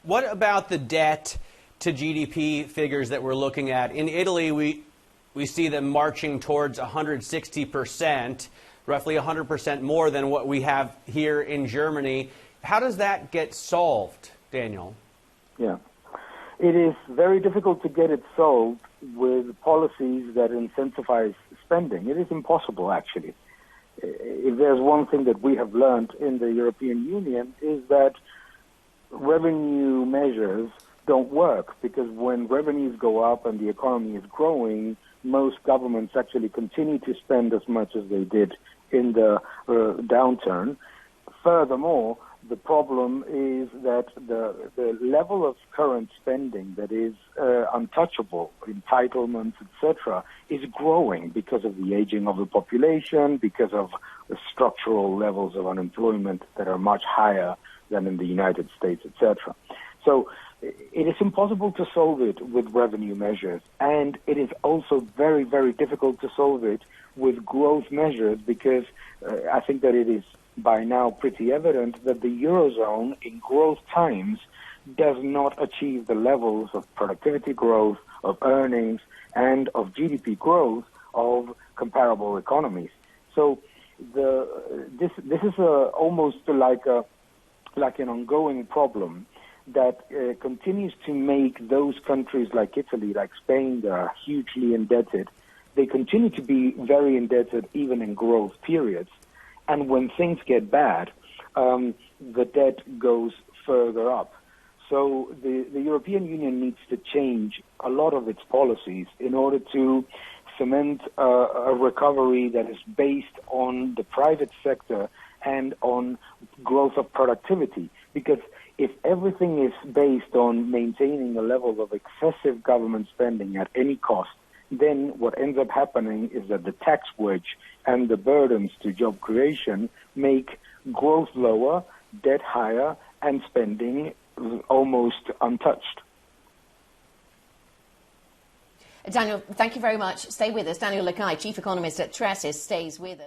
What about the debt to GDP figures that we're looking at? In Italy, we see them marching towards 160%, roughly 100% more than what we have here in Germany. How does that get solved, Daniel? Yeah. It is very difficult to get it solved with policies that incentivize spending. It is impossible, actually. If there's one thing that we have learned in the European Union is that revenue measures don't work, because when revenues go up and the economy is growing, most governments actually continue to spend as much as they did in the downturn. Furthermore, the problem is that the level of current spending that is untouchable, entitlements, etc., is growing because of the aging of the population, because of the structural levels of unemployment that are much higher than in the United States, etc. So it is impossible to solve it with revenue measures, and it is also very, very difficult to solve it with growth measures, because I think that it is by now pretty evident that the Eurozone in growth times does not achieve the levels of productivity growth, of earnings, and of GDP growth of comparable economies. So this is almost like an ongoing problem that continues to make those countries like Italy, like Spain, that are hugely indebted. They continue to be very indebted even in growth periods. And when things get bad, the debt goes further up. So the European Union needs to change a lot of its policies in order to cement a recovery that is based on the private sector and on growth of productivity. Because if everything is based on maintaining a level of excessive government spending at any cost, then what ends up happening is that the tax wedge and the burdens to job creation make growth lower, debt higher, and spending almost untouched. Daniel, thank you very much. Stay with us. Daniel Lacalle, Chief Economist at Tressis, stays with us.